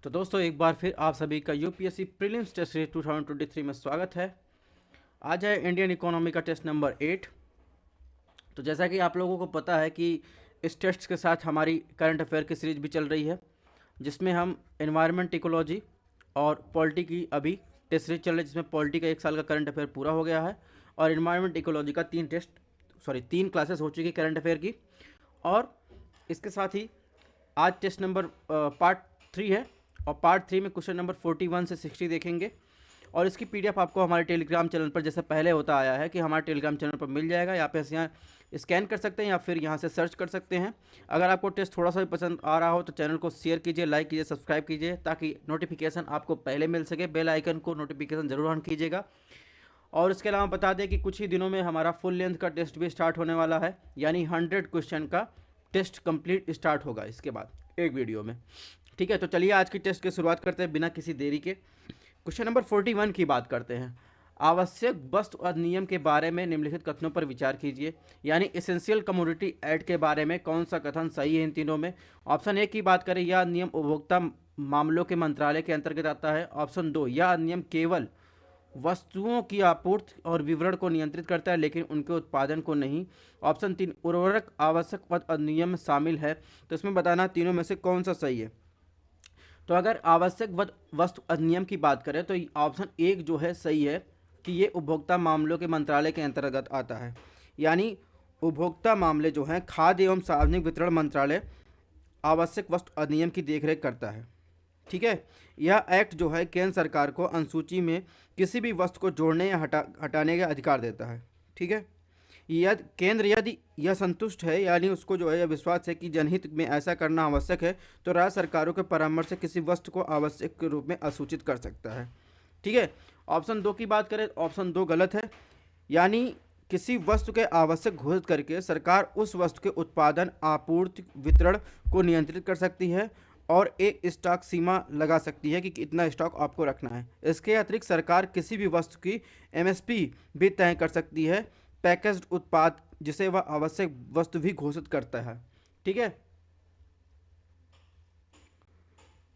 तो दोस्तों एक बार फिर आप सभी का यूपीएससी प्रीलिम्स टेस्ट सीरीज 2023 में स्वागत है। आज है इंडियन इकोनॉमी का टेस्ट नंबर 8। तो जैसा कि आप लोगों को पता है कि इस टेस्ट के साथ हमारी करंट अफेयर की सीरीज भी चल रही है, जिसमें हम एनवायरनमेंट इकोलॉजी और पॉलिटी की अभी टेस्ट सीरीज चल रही है, जिसमें पॉलिटी का 1 साल का करंट अफेयर पूरा हो गया है और एनवायरनमेंट इकोलॉजी का 3 क्लासेस हो चुकी करंट अफेयर की। और इसके साथ ही आज टेस्ट नंबर पार्ट 3 है और पार्ट 3 में क्वेश्चन नंबर 41 से 60 देखेंगे। और इसकी पीडीएफ आपको हमारे टेलीग्राम चैनल पर, जैसे पहले होता आया है कि हमारे टेलीग्राम चैनल पर मिल जाएगा। यहाँ पे यहाँ स्कैन कर सकते हैं या फिर यहाँ से सर्च कर सकते हैं। अगर आपको टेस्ट थोड़ा सा भी पसंद आ रहा हो तो चैनल को शेयर कीजिए, लाइक कीजिए, सब्सक्राइब कीजिए, ताकि नोटिफिकेशन आपको पहले मिल सके। बेल आइकन को नोटिफिकेशन जरूर ऑन कीजिएगा। और इसके अलावा बता दें कि कुछ ही दिनों में हमारा फुल लेंथ का टेस्ट भी स्टार्ट होने वाला है, यानी 100 क्वेश्चन का टेस्ट कंप्लीट स्टार्ट होगा इसके बाद एक वीडियो में। ठीक है, तो चलिए आज की टेस्ट की शुरुआत करते हैं बिना किसी देरी के। क्वेश्चन नंबर 41 की बात करते हैं। आवश्यक वस्तु अधिनियम के बारे में निम्नलिखित कथनों पर विचार कीजिए, यानी एसेंशियल कमोडिटी एक्ट के बारे में कौन सा कथन सही है इन तीनों में। ऑप्शन ए की बात करें, यह अधिनियम उपभोक्ता मामलों के मंत्रालय के अंतर्गत आता है। ऑप्शन 2, यह अधिनियम केवल वस्तुओं की आपूर्ति और वितरण को नियंत्रित करता है लेकिन उनके उत्पादन को नहीं। ऑप्शन 3, उर्वरक आवश्यक वस्तु अधिनियम में शामिल है। तो इसमें बताना तीनों में से कौन सा सही है। तो अगर आवश्यक वस्तु अधिनियम की बात करें तो ऑप्शन 1 जो है सही है कि ये उपभोक्ता मामलों के मंत्रालय के अंतर्गत आता है, यानी उपभोक्ता मामले जो हैं खाद्य एवं सार्वजनिक वितरण मंत्रालय आवश्यक वस्तु अधिनियम की देखरेख करता है। ठीक है, यह एक्ट जो है केंद्र सरकार को अनुसूची में किसी भी वस्तु को जोड़ने या हटाने का अधिकार देता है। ठीक है, यदि केंद्र यदि यह संतुष्ट है, यानी उसको जो है यह विश्वास है कि जनहित में ऐसा करना आवश्यक है, तो राज्य सरकारों के परामर्श से किसी वस्तु को आवश्यक के रूप में असूचित कर सकता है। ठीक है, ऑप्शन 2 की बात करें, ऑप्शन 2 गलत है, यानी किसी वस्तु के आवश्यक घोषित करके सरकार उस वस्तु के उत्पादन, आपूर्ति, वितरण को नियंत्रित कर सकती है और एक स्टॉक सीमा लगा सकती है कि कितना स्टॉक आपको रखना है। इसके अतिरिक्त सरकार किसी भी वस्तु की एमएसपी भी तय कर सकती है, पैकेज्ड उत्पाद जिसे वह आवश्यक वस्तु भी घोषित करता है। ठीक है,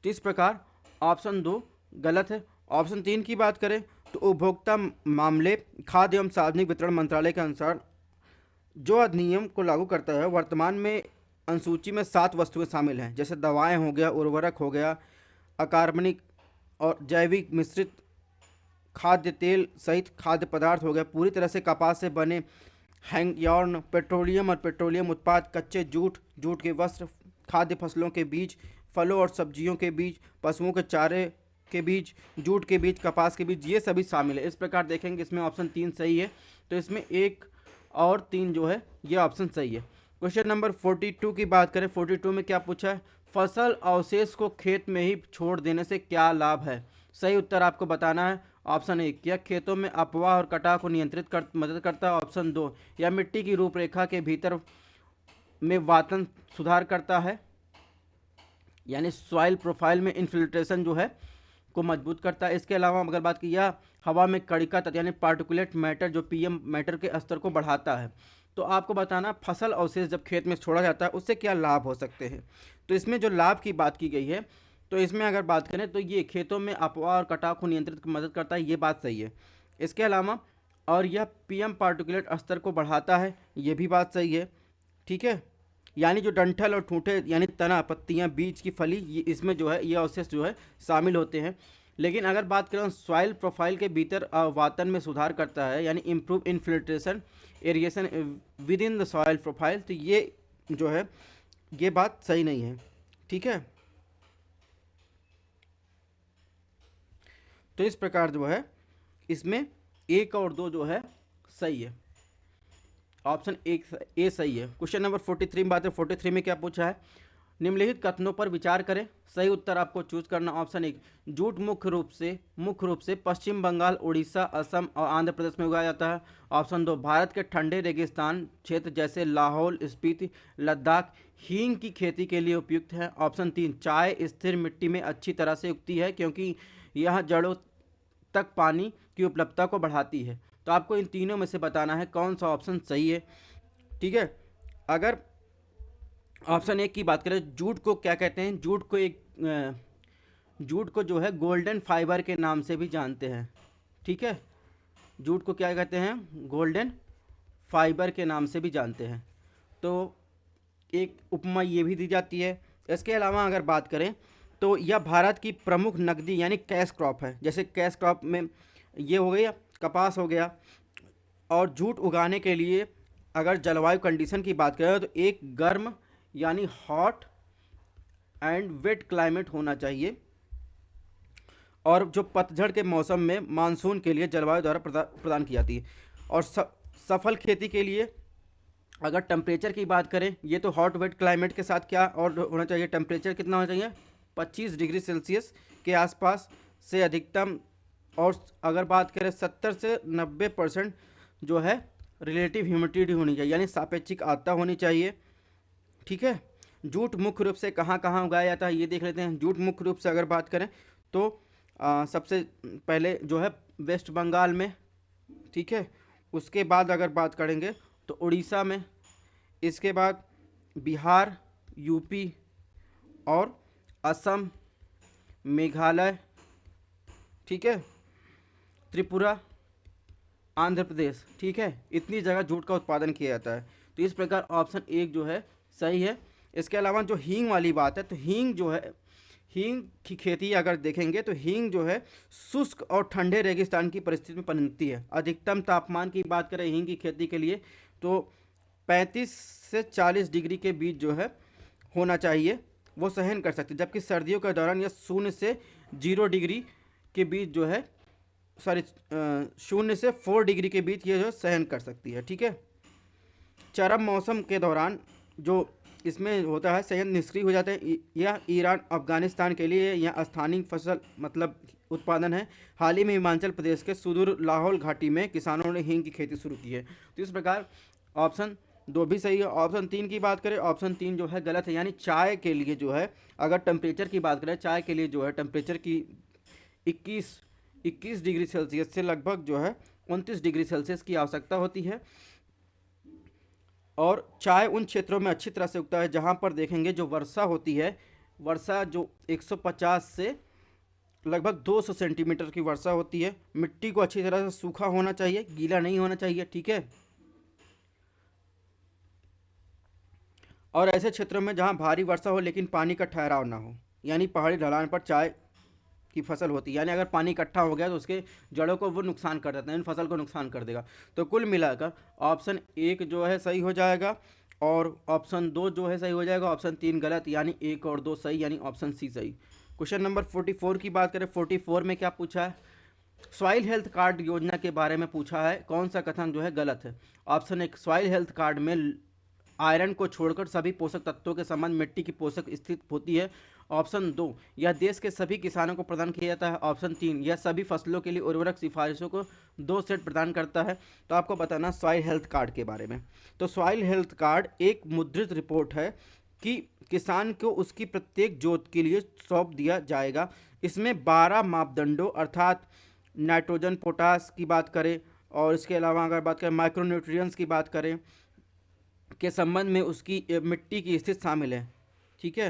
तो इस प्रकार ऑप्शन 2 गलत है। ऑप्शन 3 की बात करें तो उपभोक्ता मामले खाद्य एवं सार्वजनिक वितरण मंत्रालय के अनुसार जो अधिनियम को लागू करता है, वर्तमान में अनुसूची में 7 वस्तुएं शामिल हैं, जैसे दवाएं हो गया, उर्वरक हो गया, अकार्बनिक और जैविक मिश्रित खाद्य तेल सहित खाद्य पदार्थ हो गया, पूरी तरह से कपास से बने हैंग यॉर्न, पेट्रोलियम और पेट्रोलियम उत्पाद, कच्चे जूट, जूट के वस्त्र, खाद्य फसलों के बीज, फलों और सब्जियों के बीज, पशुओं के चारे के बीज, जूट के बीज, कपास के बीज, ये सभी शामिल है। इस प्रकार देखेंगे इसमें ऑप्शन 3 सही है, तो इसमें 1 और 3 जो है ये ऑप्शन सही है। क्वेश्चन नंबर 42 की बात करें, 42 में क्या पूछा है, फसल अवशेष को खेत में ही छोड़ देने से क्या लाभ है। सही उत्तर आपको बताना है। ऑप्शन 1, यह खेतों में अपवाह और कटाव को नियंत्रित कर मदद करता है। ऑप्शन 2, यह मिट्टी की रूपरेखा के भीतर में वातन सुधार करता है, यानी सॉइल प्रोफाइल में इन्फिल्ट्रेशन जो है को मजबूत करता है। इसके अलावा अगर बात की, यह हवा में कणिका तत्व यानी पार्टिकुलेट मैटर जो पीएम मैटर के स्तर को बढ़ाता है। तो आपको बताना फसल अवशेष जब खेत में छोड़ा जाता है उससे क्या लाभ हो सकते हैं। तो इसमें जो लाभ की बात की गई है, तो इसमें अगर बात करें तो ये खेतों में अपवाह और कटाव को नियंत्रित मदद करता है, ये बात सही है। इसके अलावा और यह पीएम पार्टिकुलेट स्तर को बढ़ाता है, ये भी बात सही है। ठीक है, यानी जो डंठल और ठूंठे यानी तना, पत्तियां, बीज की फली, ये इसमें जो है ये अवशेष जो है शामिल होते हैं। लेकिन अगर बात करें सॉइल प्रोफाइल के भीतर वातन में सुधार करता है, यानी improve infiltration aeration with in the soil profile, तो ये जो है ये बात सही नहीं है। ठीक है, तो इस प्रकार जो है इसमें 1 और 2 जो है सही है, ऑप्शन 1 ए सही है। क्वेश्चन नंबर 43 में बात है, 43 में क्या पूछा है, निम्नलिखित कथनों पर विचार करें। सही उत्तर आपको चूज करना। ऑप्शन 1, जूट मुख्य रूप से पश्चिम बंगाल, उड़ीसा, असम और आंध्र प्रदेश में उगाया जाता है। ऑप्शन 2, भारत के ठंडे रेगिस्तान क्षेत्र जैसे लाहौल, स्पीति, लद्दाख हींग की खेती के लिए उपयुक्त है। ऑप्शन 3, चाय स्थिर मिट्टी में अच्छी तरह से उगती है क्योंकि यह जड़ों तक पानी की उपलब्धता को बढ़ाती है। तो आपको इन तीनों में से बताना है कौन सा ऑप्शन सही है। ठीक है, अगर ऑप्शन 1 की बात करें, जूट को क्या कहते हैं, जूट को एक जूट को जो है गोल्डन फाइबर के नाम से भी जानते हैं। ठीक है, जूट को क्या कहते हैं, गोल्डन फाइबर के नाम से भी जानते हैं। तो एक उपमा ये भी दी जाती है। इसके अलावा अगर बात करें तो यह भारत की प्रमुख नकदी यानी कैश क्रॉप है। जैसे कैश क्रॉप में ये हो गया, कपास हो गया। और जूट उगाने के लिए अगर जलवायु कंडीशन की बात करें तो एक गर्म यानी हॉट एंड वेट क्लाइमेट होना चाहिए। और जो पतझड़ के मौसम में मानसून के लिए जलवायु द्वारा प्रदान की जाती है। और सफल खेती के लिए अगर टेम्परेचर की बात करें, ये तो हॉट वेट क्लाइमेट के साथ क्या और होना चाहिए, टेम्परेचर कितना होना चाहिए, 25 डिग्री सेल्सियस के आसपास से अधिकतम। और अगर बात करें 70 से 90% जो है रिलेटिव ह्यूमिडिटी होनी चाहिए, यानी सापेक्षिक आर्द्रता होनी चाहिए। ठीक है, जूट मुख्य रूप से कहाँ कहाँ उगाया जाता है ये देख लेते हैं। जूट मुख्य रूप से अगर बात करें तो सबसे पहले जो है वेस्ट बंगाल में। ठीक है, उसके बाद अगर बात करेंगे तो उड़ीसा में, इसके बाद बिहार, यूपी और असम, मेघालय, ठीक है, त्रिपुरा, आंध्र प्रदेश। ठीक है, इतनी जगह जूट का उत्पादन किया जाता है। तो इस प्रकार ऑप्शन एक जो है सही है। इसके अलावा जो हींग वाली बात है, तो हींग जो है, हींग की खेती अगर देखेंगे तो हींग जो है शुष्क और ठंडे रेगिस्तान की परिस्थिति में पनपती है। अधिकतम तापमान की बात करें हींग की खेती के लिए तो 35 से 40 डिग्री के बीच जो है होना चाहिए, वो सहन कर सकती है। जबकि सर्दियों के दौरान यह 0 से 0 डिग्री के बीच जो है, सॉरी 0 से 4 डिग्री के बीच ये जो सहन कर सकती है। ठीक है, चरम मौसम के दौरान जो इसमें होता है संयंत्र निष्क्रिय हो जाते हैं। यह ईरान, अफगानिस्तान के लिए यह स्थानीय फसल मतलब उत्पादन है। हाल ही में हिमाचल प्रदेश के सुदूर लाहौल घाटी में किसानों ने हींग की खेती शुरू की है। तो इस प्रकार ऑप्शन दो भी सही है। ऑप्शन तीन की बात करें, ऑप्शन तीन जो है गलत है। यानी चाय के लिए जो है, अगर टेम्परेचर की बात करें, चाय के लिए जो है टेम्परेचर की 21 डिग्री सेल्सियस से लगभग जो है 29 डिग्री सेल्सियस की आवश्यकता होती है। और चाय उन क्षेत्रों में अच्छी तरह से उगता है जहाँ पर देखेंगे जो वर्षा होती है, वर्षा जो 150 से लगभग 200 सेंटीमीटर की वर्षा होती है। मिट्टी को अच्छी तरह से सूखा होना चाहिए, गीला नहीं होना चाहिए। ठीक है, और ऐसे क्षेत्रों में जहाँ भारी वर्षा हो लेकिन पानी का ठहराव ना हो, यानी पहाड़ी ढलान पर चाय की फसल होती है। यानी अगर पानी इकट्ठा हो गया तो उसके जड़ों को वो नुकसान कर देता है, इन फसल को नुकसान कर देगा। तो कुल मिलाकर ऑप्शन एक जो है सही हो जाएगा और ऑप्शन दो जो है सही हो जाएगा, ऑप्शन तीन गलत, यानी एक और दो सही, यानी ऑप्शन सी सही। क्वेश्चन नंबर 44 की बात करें, 44 में क्या पूछा है, सॉइल हेल्थ कार्ड योजना के बारे में पूछा है। कौन सा कथन जो है गलत है। ऑप्शन एक, सॉइल हेल्थ कार्ड में आयरन को छोड़कर सभी पोषक तत्वों के संबंध मिट्टी की पोषक स्थिति होती है। ऑप्शन दो, यह देश के सभी किसानों को प्रदान किया जाता है। ऑप्शन तीन, यह सभी फसलों के लिए उर्वरक सिफारिशों को 2 सेट प्रदान करता है। तो आपको बताना सॉइल हेल्थ कार्ड के बारे में। तो सॉइल हेल्थ कार्ड एक मुद्रित रिपोर्ट है कि किसान को उसकी प्रत्येक जोत के लिए सौंप दिया जाएगा। इसमें 12 मापदंडों अर्थात नाइट्रोजन, पोटास की बात करें और इसके अलावा अगर बात करें माइक्रोन्यूट्रिएंट्स की बात करें के संबंध में उसकी मिट्टी की स्थिति शामिल है। ठीक है,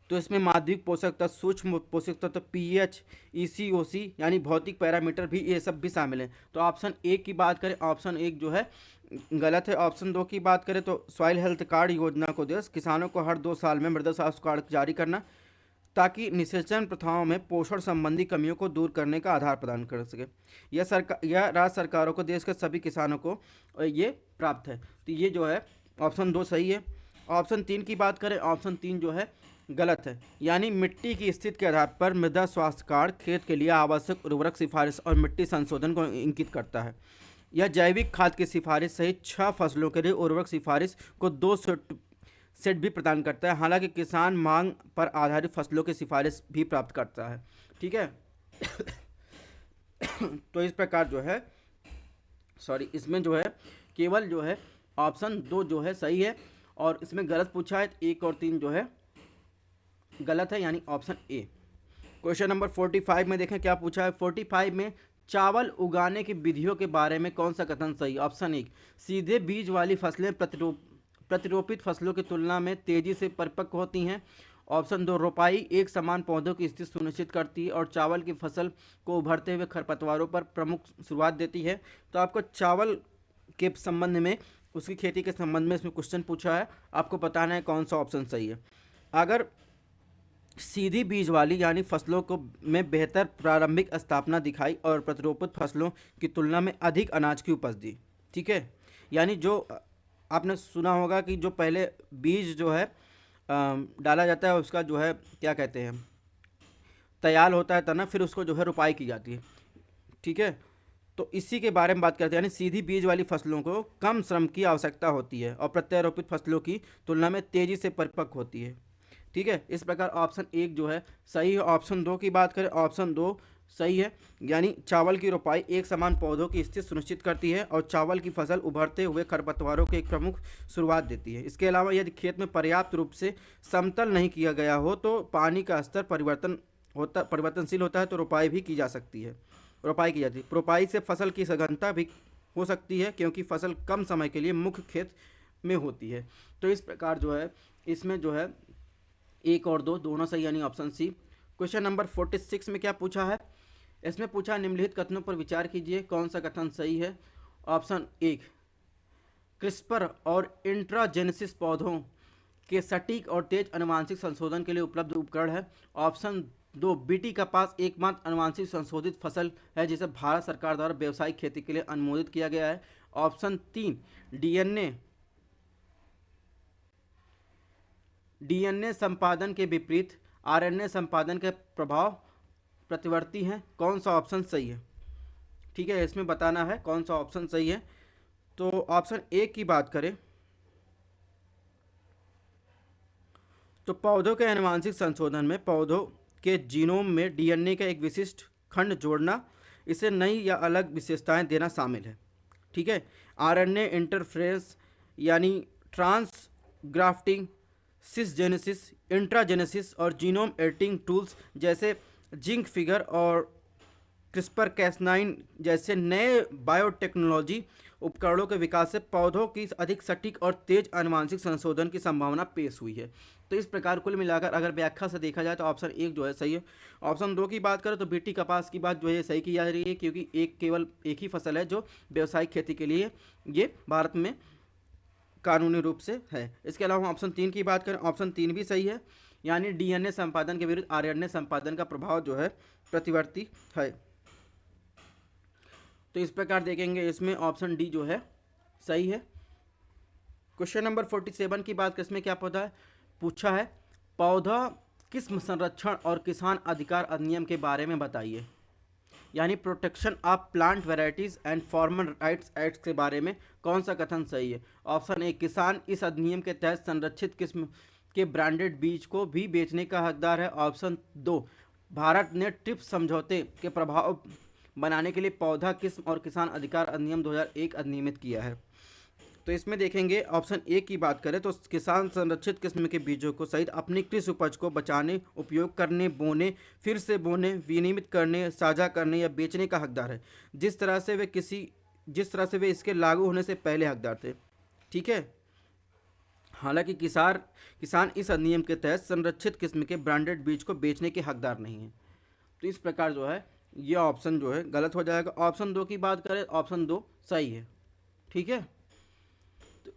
तो इसमें माध्यमिक पोषक तत्व, सूक्ष्म पोषक तत्व, पीएच, ईसीओसी यानी भौतिक पैरामीटर भी, ये सब भी शामिल हैं। तो ऑप्शन एक की बात करें, ऑप्शन एक जो है गलत है। ऑप्शन दो की बात करें तो सॉइल हेल्थ कार्ड योजना को उद्देश्य किसानों को हर 2 साल में मृदा स्वास्थ्य कार्ड जारी करना ताकि निषेचन प्रथाओं में पोषण संबंधी कमियों को दूर करने का आधार प्रदान कर सके। यह राज्य सरकारों को, देश के सभी किसानों को ये प्राप्त है। तो ये जो है ऑप्शन दो सही है। ऑप्शन तीन की बात करें, ऑप्शन तीन जो है गलत है। यानी मिट्टी की स्थिति के आधार पर मृदा स्वास्थ्य कार्ड खेत के लिए आवश्यक उर्वरक सिफारिश और मिट्टी संशोधन को इंगित करता है। यह जैविक खाद की सिफारिश सहित 6 फसलों के लिए उर्वरक सिफारिश को 2 सेट भी प्रदान करता है। हालांकि किसान मांग पर आधारित फसलों की सिफारिश भी प्राप्त करता है। ठीक है तो इस प्रकार जो है, सॉरी, इसमें जो है केवल जो है ऑप्शन दो जो है सही है और इसमें गलत पूछा है, एक और तीन जो है गलत है, यानी ऑप्शन ए। क्वेश्चन नंबर 45 में देखें क्या पूछा है। 45 में चावल उगाने की विधियों के बारे में कौन सा कथन सही। ऑप्शन एक, सीधे बीज वाली फसलें प्रतिरोपित फसलों की तुलना में तेजी से परिपक्व होती हैं। ऑप्शन 2 रोपाई एक समान पौधों की स्थिति सुनिश्चित करती है और चावल की फसल को उभरते हुए खरपतवारों पर प्रमुख शुरुआत देती है। तो आपको चावल के संबंध में, उसकी खेती के संबंध में इसमें क्वेश्चन पूछा है, आपको बताना है कौन सा ऑप्शन सही है। अगर सीधी बीज वाली यानी फसलों को में बेहतर प्रारंभिक स्थापना दिखाई और प्रतिरोपित फसलों की तुलना में अधिक अनाज की उपज दी। ठीक है, यानी जो आपने सुना होगा कि जो पहले बीज जो है डाला जाता है, उसका जो है क्या कहते हैं, तैयार होता है तना, फिर उसको जो है रुपाई की जाती है। ठीक है, तो इसी के बारे में बात करते हैं, यानी सीधी बीज वाली फसलों को कम श्रम की आवश्यकता होती है और प्रत्यारोपित फसलों की तुलना में तेजी से परिपक्व होती है। ठीक है, इस प्रकार ऑप्शन 1 जो है सही है। ऑप्शन 2 की बात करें, ऑप्शन 2 सही है, यानी चावल की रोपाई एक समान पौधों की स्थिति सुनिश्चित करती है और चावल की फसल उभरते हुए खरपतवारों के एक प्रमुख शुरुआत देती है। इसके अलावा यदि खेत में पर्याप्त रूप से समतल नहीं किया गया हो तो पानी का स्तर परिवर्तनशील होता है, तो रोपाई भी की जा सकती है, रोपाई की जाती है। रोपाई से फसल की सघनता भी हो सकती है क्योंकि फसल कम समय के लिए मुख्य खेत में होती है। तो इस प्रकार जो है इसमें जो है 1 और 2 दोनों सही, यानी ऑप्शन सी। क्वेश्चन नंबर 46 में क्या पूछा है, इसमें पूछा निम्नलिखित कथनों पर विचार कीजिए, कौन सा कथन सही है। ऑप्शन 1 क्रिस्पर और इंट्राजेनेसिस पौधों के सटीक और तेज अनुवांशिक संशोधन के लिए उपलब्ध उपकरण है। ऑप्शन 2 बीटी कपास एकमात्र अनुवांशिक संशोधित फसल है जिसे भारत सरकार द्वारा व्यावसायिक खेती के लिए अनुमोदित किया गया है। ऑप्शन 3 डीएनए संपादन के विपरीत आरएनए संपादन के प्रभाव प्रतिवर्ती हैं। कौन सा ऑप्शन सही है? ठीक है, इसमें बताना है कौन सा ऑप्शन सही है। तो ऑप्शन 1 की बात करें तो पौधों के आनुवंशिक संशोधन में पौधों के जीनोम में डीएनए का एक विशिष्ट खंड जोड़ना, इसे नई या अलग विशेषताएं देना शामिल है। ठीक है, आरएनए इंटरफ्रेंस यानी ट्रांसग्राफ्टिंग, सिसजेनेसिस, इंट्राजेनेसिस और जीनोम एडिटिंग टूल्स जैसे जिंक फिगर और क्रिस्पर कैस9 जैसे नए बायोटेक्नोलॉजी उपकरणों के विकास से पौधों की अधिक सटीक और तेज आनुवंशिक संशोधन की संभावना पेश हुई है। तो इस प्रकार कुल मिलाकर अगर व्याख्या से देखा जाए तो ऑप्शन 1 जो है सही है। ऑप्शन 2 की बात करें तो बीटी कपास की बात जो है सही की जा रही है, क्योंकि केवल एक ही फसल है जो व्यावसायिक खेती के लिए ये भारत में कानूनी रूप से है। इसके अलावा ऑप्शन 3 की बात करें, ऑप्शन 3 भी सही है, यानी डीएनए संपादन के विरुद्ध आरएनए संपादन का प्रभाव जो है प्रतिवर्ती है। तो इस प्रकार देखेंगे इसमें ऑप्शन डी जो है सही है। क्वेश्चन नंबर 47 की बात करें, इसमें क्या पूछा है, पौधा किस्म संरक्षण और किसान अधिकार अधिनियम के बारे में बताइए, यानी protection of plant varieties and farmer rights act के बारे में कौन सा कथन सही है। ऑप्शन 1 किसान इस अधिनियम के तहत संरक्षित किस्म के ब्रांडेड बीज को भी बेचने का हकदार है। ऑप्शन 2 भारत ने ट्रिप्स समझौते के प्रभाव बनाने के लिए पौधा किस्म और किसान अधिकार अधिनियम 2001 अधिनियमित किया है। तो इसमें देखेंगे ऑप्शन 1 की बात करें तो किसान संरक्षित किस्म के बीजों को सहित अपनी कृषि उपज को बचाने, उपयोग करने, बोने, फिर से बोने, विनियमित करने, साझा करने या बेचने का हकदार है, जिस तरह से वे इसके लागू होने से पहले हकदार थे। ठीक है, हालांकि किसान इस अधिनियम के तहत संरक्षित किस्म के ब्रांडेड बीज को बेचने के हकदार नहीं है। तो इस प्रकार जो है ये ऑप्शन जो है गलत हो जाएगा। ऑप्शन 2 की बात करें, ऑप्शन 2 सही है। ठीक है, तो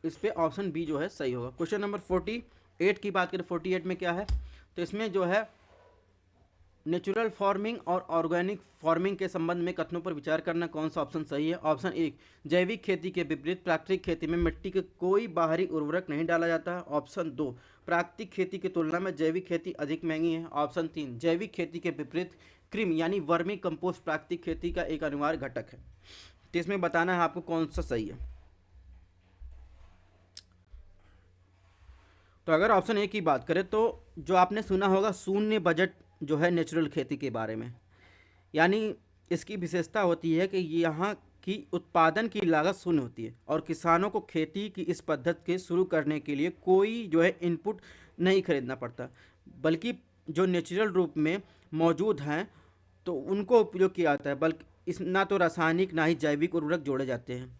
इस पे ऑप्शन बी जो है सही होगा। क्वेश्चन नंबर 48 की बात करें, 48 में क्या है, तो इसमें जो है नेचुरल फार्मिंग और ऑर्गेनिक फार्मिंग के संबंध में कथनों पर विचार करना, कौन सा ऑप्शन सही है। ऑप्शन 1 जैविक खेती के विपरीत प्राकृतिक खेती में मिट्टी के कोई बाहरी उर्वरक नहीं डाला जाता है। ऑप्शन 2 प्राकृतिक खेती की तुलना में जैविक खेती अधिक महंगी है। ऑप्शन 3 जैविक खेती के विपरीत कृमि यानी वर्मी कंपोस्ट प्राकृतिक खेती का एक अनिवार्य घटक है। तो इसमें बताना है आपको कौन सा सही है। तो अगर ऑप्शन 1 की बात करें तो जो आपने सुना होगा शून्य बजट जो है नेचुरल खेती के बारे में, यानी इसकी विशेषता होती है कि यहाँ की उत्पादन की लागत शून्य होती है और किसानों को खेती की इस पद्धति के शुरू करने के लिए कोई जो है इनपुट नहीं खरीदना पड़ता, बल्कि जो नेचुरल रूप में मौजूद हैं तो उनको उपयोग किया जाता है, बल्कि इस ना तो रासायनिक ना ही जैविक उर्वरक जोड़े जाते हैं।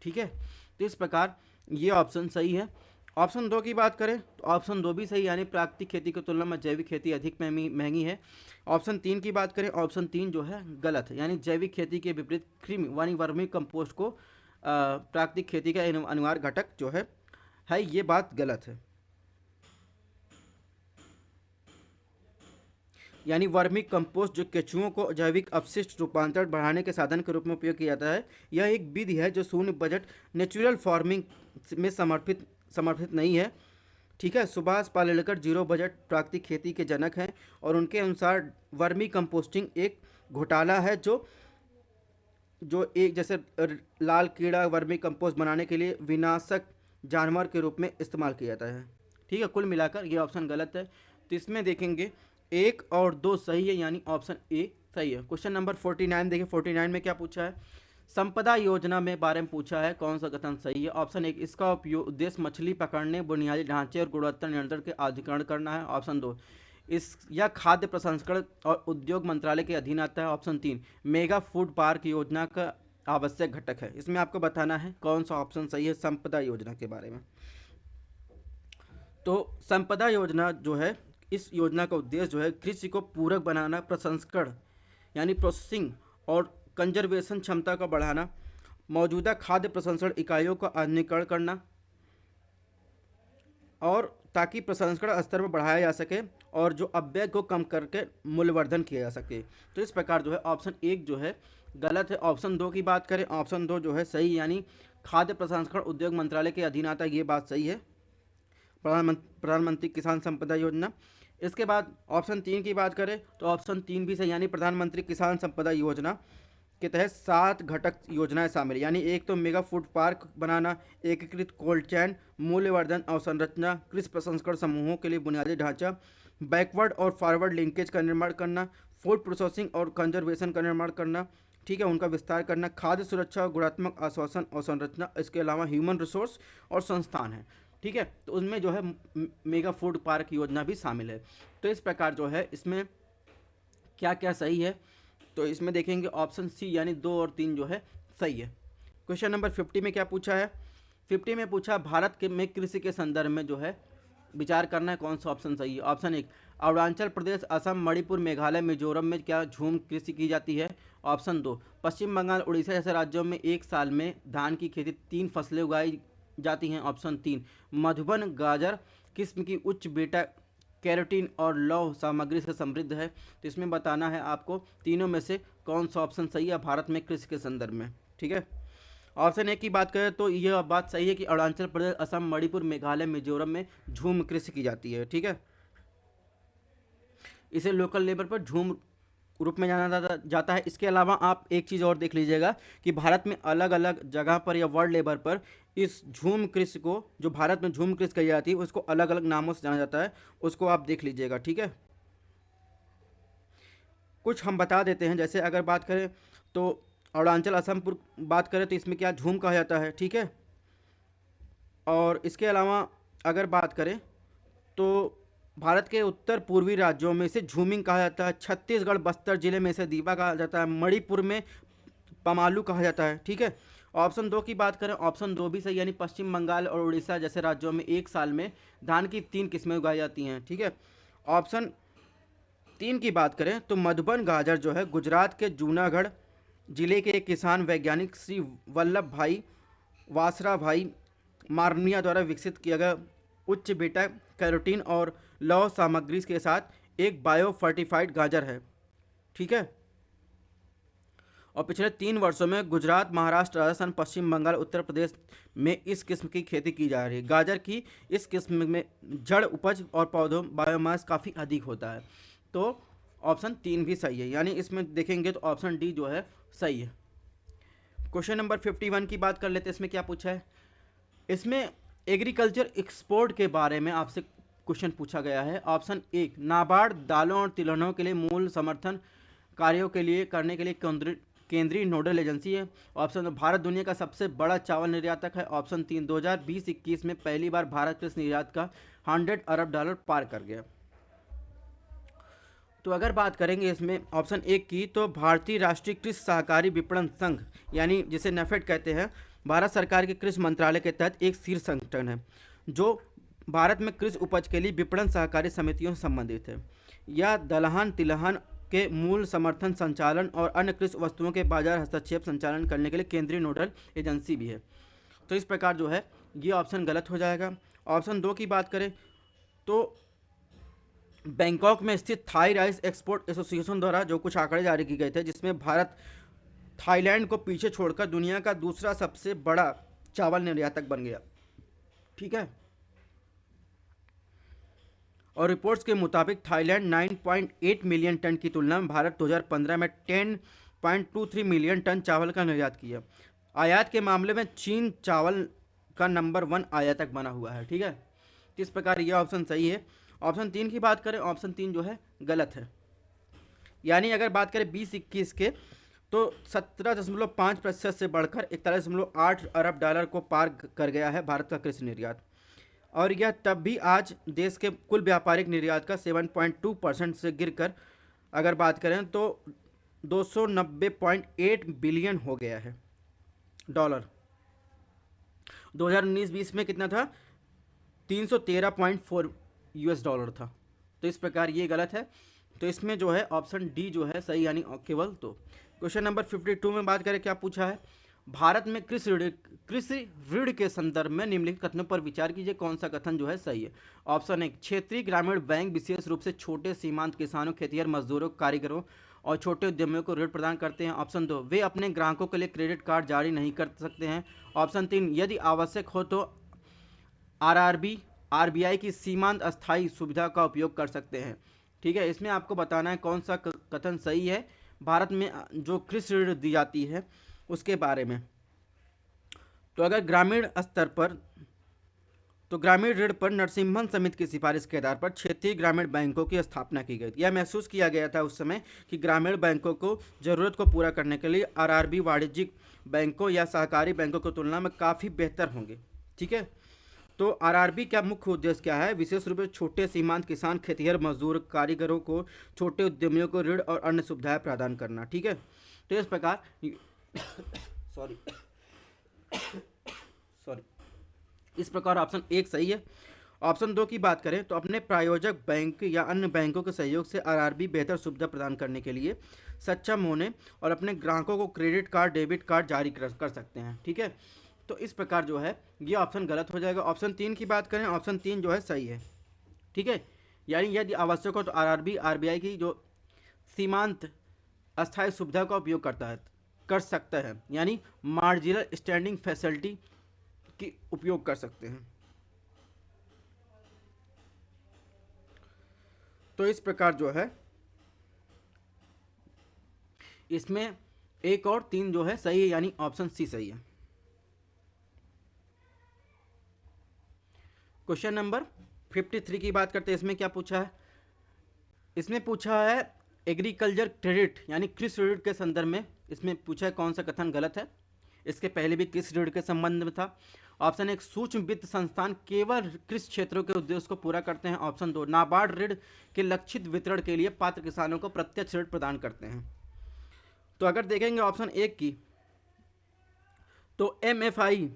ठीक है, तो इस प्रकार ये ऑप्शन सही है। ऑप्शन दो की बात करें तो ऑप्शन दो भी सही, यानी प्राकृतिक खेती की तुलना में जैविक खेती अधिक महंगी है। ऑप्शन तीन की बात करें, ऑप्शन तीन जो है गलत है, यानी जैविक खेती के विपरीत कृमि यानी वर्मी कंपोस्ट को प्राकृतिक खेती का अनिवार्य घटक जो है ये बात गलत है। यानी वर्मी कंपोस्ट जो केचुओं को जैविक अपशिष्ट रूपांतरण बढ़ाने के साधन के रूप में उपयोग किया जाता है, यह एक विधि है जो शून्य बजट नेचुरल फार्मिंग में समर्पित नहीं है। ठीक है, सुभाष पालेकर जीरो बजट प्राकृतिक खेती के जनक हैं और उनके अनुसार वर्मी कंपोस्टिंग एक घोटाला है जो जो एक जैसे लाल कीड़ा वर्मी कंपोस्ट बनाने के लिए विनाशक जानवर के रूप में इस्तेमाल किया जाता है। ठीक है, कुल मिलाकर ये ऑप्शन गलत है। तो इसमें देखेंगे एक और दो सही है, यानी ऑप्शन ए सही है। क्वेश्चन नंबर 49 देखिए, 49 में क्या पूछा है, संपदा योजना में बारे में पूछा है, कौन सा कथन सही है। ऑप्शन एक, इसका उपयोग उद्देश्य मछली पकड़ने, बुनियादी ढांचे और गुणवत्ता नियंत्रण के अधिकरण करना है। ऑप्शन दो, इस यह खाद्य प्रसंस्करण और उद्योग मंत्रालय के अधीन आता है। ऑप्शन तीन, मेगा फूड पार्क योजना का आवश्यक घटक है। इसमें आपको बताना है कौन सा ऑप्शन सही है संपदा योजना के बारे में। तो संपदा योजना जो है, इस योजना का उद्देश्य जो है कृषि को पूरक बनाना, प्रसंस्करण यानी प्रोसेसिंग और कंजर्वेशन क्षमता को बढ़ाना, मौजूदा खाद्य प्रसंस्करण इकाइयों का आधुनिकीकरण करना और ताकि प्रसंस्करण स्तर पर बढ़ाया जा सके और जो अपव्यय को कम करके मूल्यवर्धन किया जा सके। तो इस प्रकार जो है ऑप्शन एक जो है गलत है। ऑप्शन दो की बात करें, ऑप्शन दो जो है सही, यानी खाद्य प्रसंस्करण उद्योग मंत्रालय के अधीन आता है, ये बात सही है, प्रधानमंत्री किसान संपदा योजना। इसके बाद ऑप्शन तीन की बात करें तो ऑप्शन तीन भी सही, यानी प्रधानमंत्री किसान संपदा योजना के तहत 7 घटक योजनाएं शामिल, यानी एक तो मेगा फूड पार्क बनाना, एकीकृत कोल्ड चैन, मूल्यवर्धन अवसंरचना, कृषि प्रसंस्करण समूहों के लिए बुनियादी ढांचा, बैकवर्ड और फॉरवर्ड लिंकेज का निर्माण करना, फूड प्रोसेसिंग और कंजर्वेशन का निर्माण करना, ठीक है, उनका विस्तार करना, खाद्य सुरक्षा और गुणात्मक आश्वासन और संरचना, इसके अलावा ह्यूमन रिसोर्स और संस्थान है। ठीक है, तो उसमें जो है मेगा फूड पार्क योजना भी शामिल है। तो इस प्रकार जो है इसमें क्या क्या सही है, तो इसमें देखेंगे ऑप्शन सी यानी दो और तीन जो है सही है। क्वेश्चन नंबर 50 में क्या पूछा है, 50 में पूछा भारत के में कृषि के संदर्भ में जो है विचार करना है, कौन सा ऑप्शन सही है। ऑप्शन एक, अरुणाचल प्रदेश, असम, मणिपुर, मेघालय, मिजोरम में क्या झूम कृषि की जाती है। ऑप्शन दो, पश्चिम बंगाल, उड़ीसा जैसे राज्यों में एक साल में धान की खेती 3 फसलें उगाई जाती हैं। ऑप्शन तीन, मधुबन गाजर किस्म की उच्च बीटा कैरोटीन और लौह सामग्री से समृद्ध है। तो इसमें बताना है आपको तीनों में से कौन सा ऑप्शन सही है भारत में कृषि के संदर्भ में। ठीक है, ऑप्शन एक की बात करें तो यह बात सही है कि अरुणाचल प्रदेश, असम, मणिपुर, मेघालय, मिजोरम में झूम कृषि की जाती है। ठीक है, इसे लोकल लेवल पर झूम रूप में जाना जाता है। इसके अलावा आप एक चीज़ और देख लीजिएगा कि भारत में अलग अलग जगह पर या वर्ल्ड लेवल पर इस झूम कृषि को, जो भारत में झूम कृषि कही जाती है, उसको अलग अलग नामों से जाना जाता है, उसको आप देख लीजिएगा। ठीक है, कुछ हम बता देते हैं, जैसे अगर बात करें तो अरुणाचल असमपुर बात करें तो इसमें क्या झूम कहा जाता है। ठीक है, और इसके अलावा अगर बात करें तो भारत के उत्तर पूर्वी राज्यों में इसे झूमिंग कहा जाता है, छत्तीसगढ़ बस्तर जिले में इसे दीवा कहा जाता है, मणिपुर में पमालू कहा जाता है। ठीक है, ऑप्शन दो की बात करें, ऑप्शन दो भी सही, यानी पश्चिम बंगाल और उड़ीसा जैसे राज्यों में एक साल में धान की 3 किस्में उगाई जाती हैं। ठीक है, ऑप्शन तीन की बात करें तो मधुबन गाजर जो है गुजरात के जूनागढ़ जिले के एक किसान वैज्ञानिक श्री वल्लभ भाई वासरा भाई मारनिया द्वारा विकसित किया गया उच्च बीटा कैरोटीन और लौह सामग्री के साथ एक बायो फर्टिफाइड गाजर है। ठीक है, और पिछले 3 वर्षों में गुजरात, महाराष्ट्र, राजस्थान, पश्चिम बंगाल, उत्तर प्रदेश में इस किस्म की खेती की जा रही है। गाजर की इस किस्म में जड़ उपज और पौधों बायोमास काफ़ी अधिक होता है। तो ऑप्शन तीन भी सही है, यानी इसमें देखेंगे तो ऑप्शन डी जो है सही है। क्वेश्चन नंबर 51 की बात कर लेते हैं, इसमें क्या पूछा है, इसमें एग्रीकल्चर एक्सपोर्ट के बारे में आपसे क्वेश्चन पूछा गया है। ऑप्शन एक, नाबार्ड दालों और तिलहनों के लिए मूल समर्थन कार्यों के लिए करने के लिए केंद्रीय नोडल एजेंसी है। ऑप्शन दो, भारत दुनिया का सबसे बड़ा चावल निर्यातक है। ऑप्शन तीन, 2020-21 में पहली बार भारत कृषि निर्यात का $100 अरब पार कर गया। तो अगर बात करेंगे इसमें ऑप्शन एक की, तो भारतीय राष्ट्रीय कृषि सहकारी विपणन संघ यानी जिसे नेफेड कहते हैं, भारत सरकार के कृषि मंत्रालय के तहत एक शीर्ष संगठन है जो भारत में कृषि उपज के लिए विपणन सहकारी समितियों से संबंधित है। यह दलहन तिलहन के मूल समर्थन संचालन और अन्य कृषि वस्तुओं के बाजार हस्तक्षेप संचालन करने के लिए केंद्रीय नोडल एजेंसी भी है। तो इस प्रकार जो है ये ऑप्शन गलत हो जाएगा। ऑप्शन 2 की बात करें तो बैंकॉक में स्थित थाई राइस एक्सपोर्ट एसोसिएशन द्वारा जो कुछ आंकड़े जारी किए गए थे, जिसमें भारत थाईलैंड को पीछे छोड़कर दुनिया का दूसरा सबसे बड़ा चावल निर्यातक बन गया। ठीक है, और रिपोर्ट्स के मुताबिक थाईलैंड 9.8 मिलियन टन की तुलना में भारत 2015 में 10.23 मिलियन टन चावल का निर्यात किया। आयात के मामले में चीन चावल का नंबर 1 आयातक बना हुआ है। ठीक है, इस प्रकार यह ऑप्शन सही है। ऑप्शन 3 की बात करें, ऑप्शन 3 जो है गलत है। यानी अगर बात करें 2021 के तो 17.5% से बढ़कर 41.8 अरब डॉलर को पार कर गया है भारत का कृषि निर्यात, और यह तब भी आज देश के कुल व्यापारिक निर्यात का 7.2% से गिरकर अगर बात करें तो 290.8 बिलियन हो गया है डॉलर। 2019-20 में कितना था? 313.4 यूएस डॉलर था। तो इस प्रकार ये गलत है। तो इसमें जो है ऑप्शन डी जो है सही, यानी केवल। तो क्वेश्चन नंबर 52 में बात करें, क्या पूछा है? भारत में कृषि ऋण के संदर्भ में निम्नलिखित कथनों पर विचार कीजिए, कौन सा कथन जो है सही है। ऑप्शन 1, क्षेत्रीय ग्रामीण बैंक विशेष रूप से छोटे सीमांत किसानों, खेतिहर मजदूरों, कारीगरों और छोटे उद्यमियों को ऋण प्रदान करते हैं। ऑप्शन 2, वे अपने ग्राहकों के लिए क्रेडिट कार्ड जारी नहीं कर सकते हैं। ऑप्शन 3, यदि आवश्यक हो तो आरबीआई की सीमांत अस्थायी सुविधा का उपयोग कर सकते हैं। ठीक है, इसमें आपको बताना है कौन सा कथन सही है भारत में जो कृषि ऋण दी जाती है उसके बारे में। तो अगर ग्रामीण स्तर पर, तो ग्रामीण ऋण पर नरसिम्हन समिति की सिफारिश के आधार पर क्षेत्रीय ग्रामीण बैंकों की स्थापना की गई। यह महसूस किया गया था उस समय कि ग्रामीण बैंकों को जरूरत को पूरा करने के लिए आरआरबी वाणिज्यिक बैंकों या सहकारी बैंकों की तुलना में काफ़ी बेहतर होंगे। ठीक है, तो आरआरबी का मुख्य उद्देश्य क्या है? विशेष रूप से छोटे सीमांत किसान, खेतिहर मजदूर, कारीगरों को, छोटे उद्यमियों को ऋण और अन्य सुविधाएं प्रदान करना। ठीक है, तो इस प्रकार सॉरी इस प्रकार ऑप्शन 1 सही है। ऑप्शन 2 की बात करें तो अपने प्रायोजक बैंक या अन्य बैंकों के सहयोग से आरआरबी बेहतर सुविधा प्रदान करने के लिए सक्षम होने और अपने ग्राहकों को क्रेडिट कार्ड, डेबिट कार्ड जारी कर सकते हैं। ठीक है, तो इस प्रकार जो है ये ऑप्शन गलत हो जाएगा। ऑप्शन 3 की बात करें, ऑप्शन 3 जो है सही है। ठीक है, यानी यदि आवश्यक हो तो आरआरबी आरबीआई की जो सीमांत अस्थायी सुविधा का उपयोग कर सकता है, यानी मार्जिनल स्टैंडिंग फैसिलिटी की उपयोग कर सकते हैं। तो इस प्रकार जो है इसमें 1 और 3 जो है सही है, यानी ऑप्शन सी सही है। क्वेश्चन नंबर 53 की बात करते हैं। इसमें क्या पूछा है? इसमें पूछा है एग्रीकल्चर क्रेडिट यानी कृषि ऋण के संदर्भ में। इसमें पूछा है कौन सा कथन गलत है। इसके पहले भी कृषि ऋण के संबंध में था। ऑप्शन 1, सूक्ष्म वित्त संस्थान केवल कृषि क्षेत्रों के उद्देश्य को पूरा करते हैं। ऑप्शन 2, नाबार्ड ऋण के लक्षित वितरण के लिए पात्र किसानों को प्रत्यक्ष ऋण प्रदान करते हैं। तो अगर देखेंगे ऑप्शन 1 की, तो एमएफआई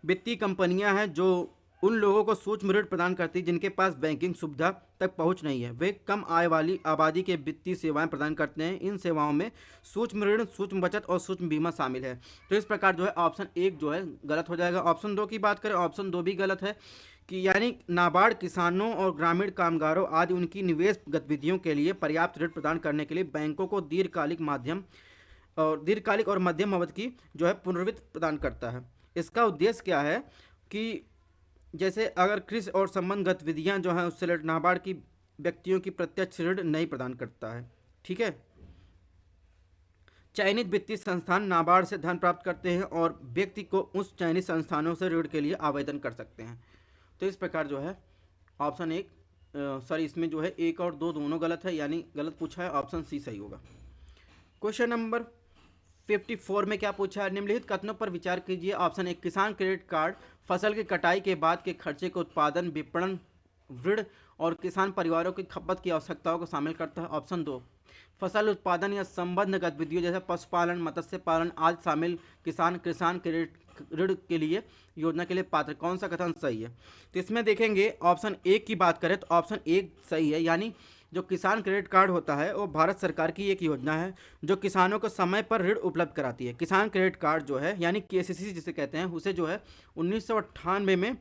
वित्तीय कंपनियां हैं जो उन लोगों को सूक्ष्म ऋण प्रदान करती है जिनके पास बैंकिंग सुविधा तक पहुंच नहीं है। वे कम आय वाली आबादी के वित्तीय सेवाएं प्रदान करते हैं। इन सेवाओं में सूक्ष्म ऋण, सूक्ष्म बचत और सूक्ष्म बीमा शामिल है। तो इस प्रकार जो है ऑप्शन 1 जो है गलत हो जाएगा। ऑप्शन 2 की बात करें, ऑप्शन 2 भी गलत है कि यानी नाबार्ड किसानों और ग्रामीण कामगारों आदि उनकी निवेश गतिविधियों के लिए पर्याप्त ऋण प्रदान करने के लिए बैंकों को दीर्घकालिक और मध्यम अवधि की जो है पुनर्वित्त प्रदान करता है। इसका उद्देश्य क्या है कि जैसे अगर कृषि और संबंध गतिविधियां जो हैं उससे रिलेटेड नाबार्ड की व्यक्तियों की प्रत्यक्ष ऋण नहीं प्रदान करता है। ठीक है, चयनित वित्तीय संस्थान नाबार्ड से धन प्राप्त करते हैं और व्यक्ति को उस चयनित संस्थानों से ऋण के लिए आवेदन कर सकते हैं। तो इस प्रकार जो है ऑप्शन 1 इसमें जो है 1 और 2 दोनों गलत है, यानी गलत पूछा है, ऑप्शन सी सही होगा। क्वेश्चन नंबर 54 में क्या पूछा है? निम्नलिखित कथनों पर विचार कीजिए। ऑप्शन 1, किसान क्रेडिट कार्ड फसल की कटाई के बाद के खर्चे को उत्पादन, विपणन, ऋण और किसान परिवारों की खपत की आवश्यकताओं को शामिल करता है। ऑप्शन 2, फसल उत्पादन या संबद्ध गतिविधियों जैसे पशुपालन, मत्स्य पालन आदि शामिल किसान क्रेडिट ऋण के लिए योजना के लिए पात्र, कौन सा कथन सही है? तो इसमें देखेंगे ऑप्शन एक की बात करें तो ऑप्शन एक सही है, यानी जो किसान क्रेडिट कार्ड होता है वो भारत सरकार की एक योजना है जो किसानों को समय पर ऋण उपलब्ध कराती है। किसान क्रेडिट कार्ड जो है यानी केसीसी जिसे कहते हैं, उसे जो है 1998 में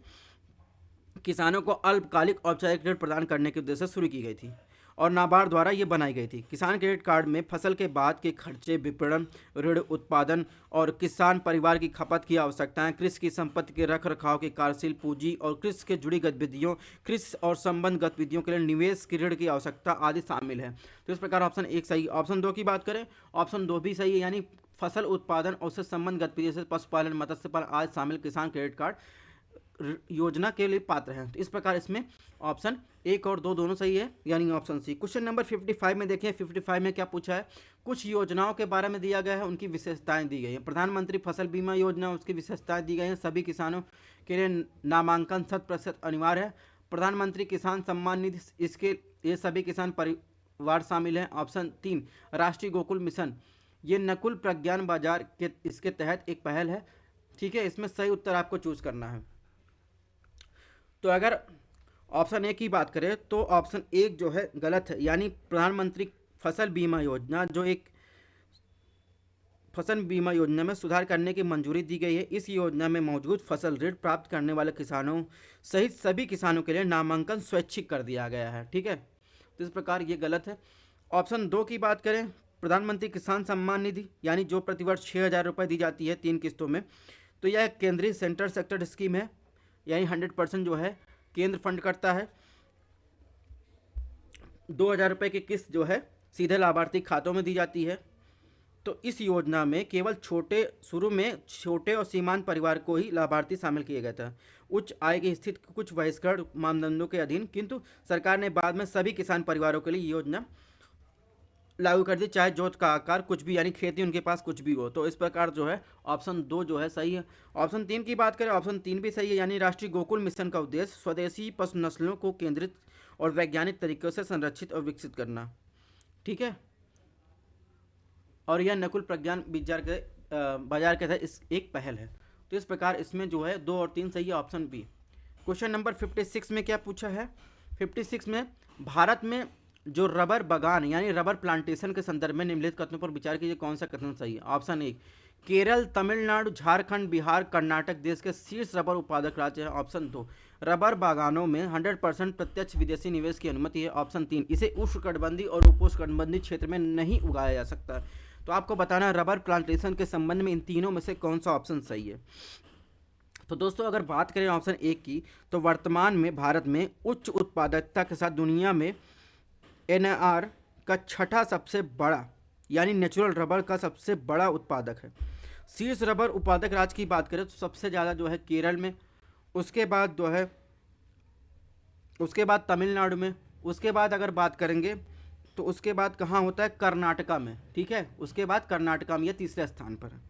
किसानों को अल्पकालिक औपचारिक ऋण प्रदान करने के उद्देश्य से शुरू की गई थी और नाबार्ड द्वारा ये बनाई गई थी। किसान क्रेडिट कार्ड में फसल के बाद के खर्चे, विपणन, ऋण उत्पादन और किसान परिवार की खपत की आवश्यकताएं, कृषि की संपत्ति के रख रखाव की कार्यशील पूंजी और कृषि के जुड़ी गतिविधियों, कृषि और संबंध गतिविधियों के लिए निवेश की ऋण की आवश्यकता आदि शामिल है। तो इस प्रकार ऑप्शन एक सही। ऑप्शन दो की बात करें, ऑप्शन दो भी सही है, यानी फसल उत्पादन और उससे संबंध गतिविधि जैसे पशुपालन, मत्स्य पालन आदि शामिल किसान क्रेडिट कार्ड योजना के लिए पात्र हैं। तो इस प्रकार इसमें ऑप्शन एक और दो दोनों सही है, यानी ऑप्शन सी। क्वेश्चन नंबर 55 में देखें, 55 में क्या पूछा है? कुछ योजनाओं के बारे में दिया गया है, उनकी विशेषताएं दी गई हैं। प्रधानमंत्री फसल बीमा योजना, उसकी विशेषताएं दी गई हैं। सभी किसानों के लिए नामांकन 100% अनिवार्य है। प्रधानमंत्री किसान सम्मान निधि, इसके ये सभी किसान परिवार शामिल हैं। ऑप्शन 3 राष्ट्रीय गोकुल मिशन, ये नकुल प्रज्ञान बाजार के इसके तहत एक पहल है। ठीक है, इसमें सही उत्तर आपको चूज करना है। तो अगर ऑप्शन ए की बात करें तो ऑप्शन एक जो है गलत है, यानी प्रधानमंत्री फसल बीमा योजना जो एक फसल बीमा योजना में सुधार करने की मंजूरी दी गई है। इस योजना में मौजूद फसल ऋण प्राप्त करने वाले किसानों सहित सभी किसानों के लिए नामांकन स्वैच्छिक कर दिया गया है। ठीक है, तो इस प्रकार ये गलत है। ऑप्शन दो की बात करें, प्रधानमंत्री किसान सम्मान निधि यानी जो प्रतिवर्ष 6,000 रुपये दी जाती है 3 किस्तों में, तो यह केंद्रीय सेंट्रल सेक्टर स्कीम है, यानी 100% जो है केंद्र फंड करता है। 2,000 रुपये की किस्त जो है सीधे लाभार्थी खातों में दी जाती है। तो इस योजना में केवल शुरू में छोटे और सीमांत परिवार को ही लाभार्थी शामिल किया गया था, उच्च आय की स्थिति कुछ बहिष्करण मानदंडों के अधीन, किंतु सरकार ने बाद में सभी किसान परिवारों के लिए योजना लागू कर दी, चाहे जोत का आकार कुछ भी, यानी खेती उनके पास कुछ भी हो। तो इस प्रकार जो है ऑप्शन दो जो है सही है। ऑप्शन तीन की बात करें, ऑप्शन तीन भी सही है, यानी राष्ट्रीय गोकुल मिशन का उद्देश्य स्वदेशी पशु नस्लों को केंद्रित और वैज्ञानिक तरीकों से संरक्षित और विकसित करना। ठीक है, और यह नकुल प्रज्ञान बाजार के तहत इस एक पहल है। तो इस प्रकार इसमें जो है 2 और 3 सही है, ऑप्शन बी। क्वेश्चन नंबर 56 में क्या पूछा है? 56 में भारत में जो रबर बागान यानी रबर प्लांटेशन के संदर्भ में निम्नलिखित कथनों पर विचार कीजिए, कौन सा कथन सही है? ऑप्शन एक केरल, तमिलनाडु, झारखंड, बिहार, कर्नाटक देश के शीर्ष रबर उत्पादक राज्य है। ऑप्शन दो रबर बागानों में 100% प्रत्यक्ष विदेशी निवेश की अनुमति है। ऑप्शन तीन इसे उष्णकटिबंधीय और उपोष्णकटिबंधीय क्षेत्र में नहीं उगाया जा सकता। तो आपको बताना है रबर प्लांटेशन के संबंध में इन तीनों में से कौन सा ऑप्शन सही है। तो दोस्तों अगर बात करें ऑप्शन एक की, तो वर्तमान में भारत में उच्च उत्पादकता के साथ दुनिया में एनआर का छठा सबसे बड़ा यानी नेचुरल रबर का सबसे बड़ा उत्पादक है। शीर्ष रबर उत्पादक राज्य की बात करें तो सबसे ज़्यादा जो है केरल में, उसके बाद जो है उसके बाद तमिलनाडु में, उसके बाद अगर बात करेंगे तो उसके बाद कहाँ होता है? कर्नाटका में। ठीक है, उसके बाद कर्नाटका में, यह तीसरे स्थान पर है।